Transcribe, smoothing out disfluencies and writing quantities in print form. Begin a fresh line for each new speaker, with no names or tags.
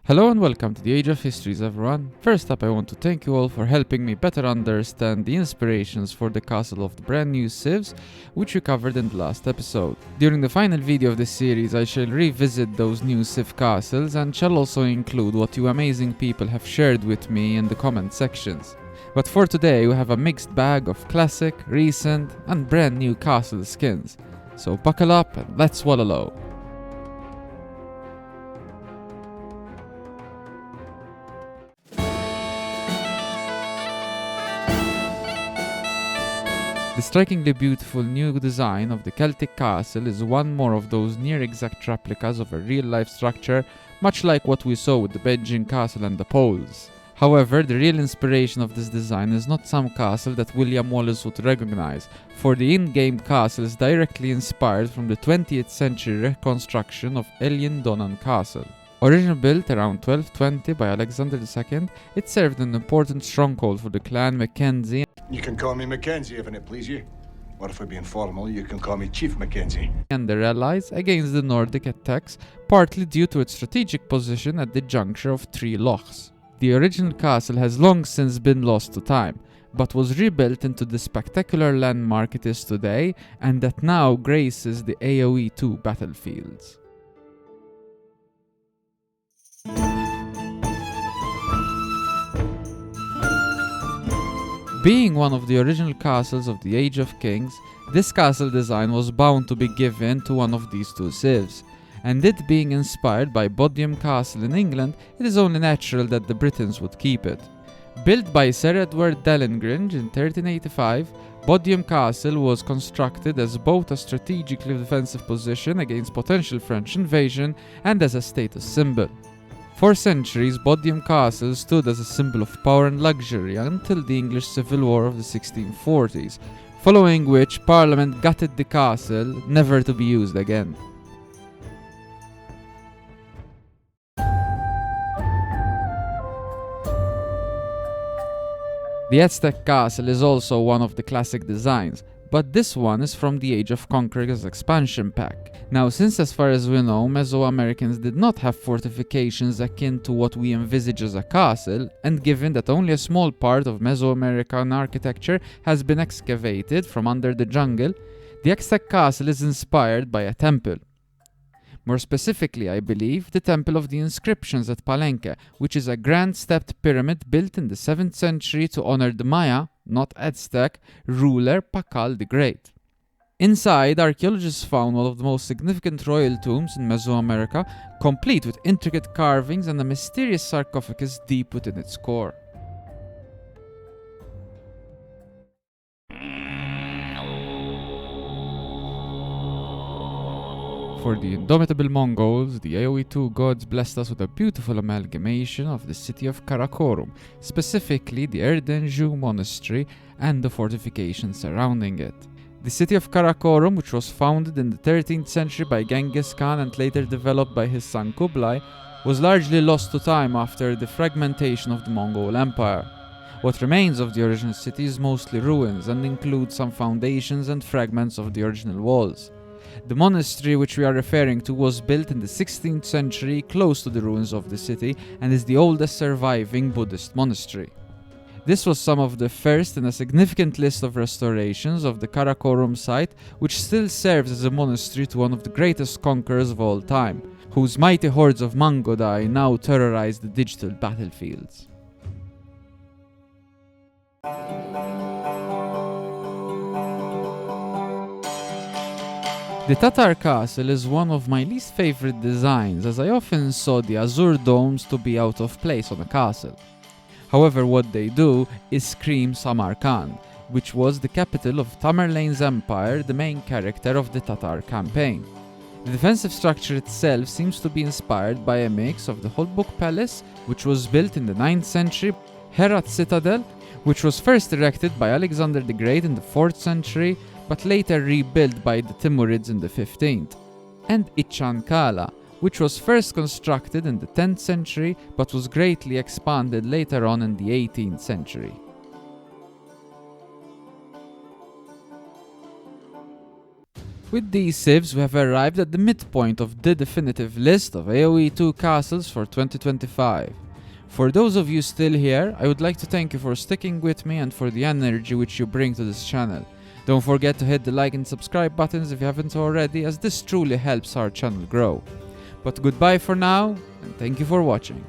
Hello and welcome to the Age of Histories, everyone. First up, I want to thank you all for helping me better understand the inspirations for the castle of the brand new civs, which we covered in the last episode. During the final video of this series, I shall revisit those new civ castles and shall also include what you amazing people have shared with me in the comment sections. But for today, we have a mixed bag of classic, recent, and brand new castle skins. So buckle up and let's wallow. The strikingly beautiful new design of the Celtic castle is one more of those near-exact replicas of a real-life structure, much like what we saw with the Belgian castle and the Poles. However, the real inspiration of this design is not some castle that William Wallace would recognize, for the in-game castle is directly inspired from the 20th century reconstruction of Elgin Donan Castle. Originally built around 1220 by Alexander II, it served an important stronghold for the clan Mackenzie.
You can call me Mackenzie if it please you. Or if we're being formal, you can call me Chief Mackenzie.
And their allies against the Nordic attacks, partly due to its strategic position at the juncture of three lochs. The original castle has long since been lost to time, but was rebuilt into the spectacular landmark it is today, and that now graces the Aoe2 battlefields. Being one of the original castles of the Age of Kings, this castle design was bound to be given to one of these two civs, and it being inspired by Bodiam Castle in England, it is only natural that the Britons would keep it. Built by Sir Edward Dahlengringe in 1385, Bodiam Castle was constructed as both a strategically defensive position against potential French invasion and as a status symbol. For centuries, Bodiam Castle stood as a symbol of power and luxury until the English Civil War of the 1640s, following which Parliament gutted the castle, never to be used again. The Aztec castle is also one of the classic designs, but this one is from the Age of Conqueror's expansion pack. Now, since as far as we know, Mesoamericans did not have fortifications akin to what we envisage as a castle, and given that only a small part of Mesoamerican architecture has been excavated from under the jungle, the Aztec castle is inspired by a temple. More specifically, I believe, the Temple of the Inscriptions at Palenque, which is a grand stepped pyramid built in the 7th century to honor the Maya, not Aztec, ruler Pakal the Great. Inside, archaeologists found one of the most significant royal tombs in Mesoamerica, complete with intricate carvings and a mysterious sarcophagus deep within its core. For the indomitable Mongols, the Aoe2 gods blessed us with a beautiful amalgamation of the city of Karakorum, specifically the Erdenju monastery and the fortifications surrounding it. The city of Karakorum, which was founded in the 13th century by Genghis Khan and later developed by his son Kublai, was largely lost to time after the fragmentation of the Mongol Empire. What remains of the original city is mostly ruins and includes some foundations and fragments of the original walls. The monastery which we are referring to was built in the 16th century close to the ruins of the city and is the oldest surviving Buddhist monastery. This was some of the first in a significant list of restorations of the Karakorum site, which still serves as a monastery to one of the greatest conquerors of all time, whose mighty hordes of Mangudai now terrorize the digital battlefields. The Tatar castle is one of my least favorite designs, as I often saw the azure domes to be out of place on a castle. However, what they do is scream Samarkand, which was the capital of Tamerlane's empire, the main character of the Tatar campaign. The defensive structure itself seems to be inspired by a mix of the Holbuk Palace, which was built in the 9th century, Herat Citadel, which was first erected by Alexander the Great in the 4th century, but later rebuilt by the Timurids in the 15th, and Ichan Kala, which was first constructed in the 10th century but was greatly expanded later on in the 18th century. With these civs, we have arrived at the midpoint of the definitive list of AoE2 castles for 2025. For those of you still here, I would like to thank you for sticking with me and for the energy which you bring to this channel. Don't forget to hit the like and subscribe buttons if you haven't already, as this truly helps our channel grow. But goodbye for now, and thank you for watching.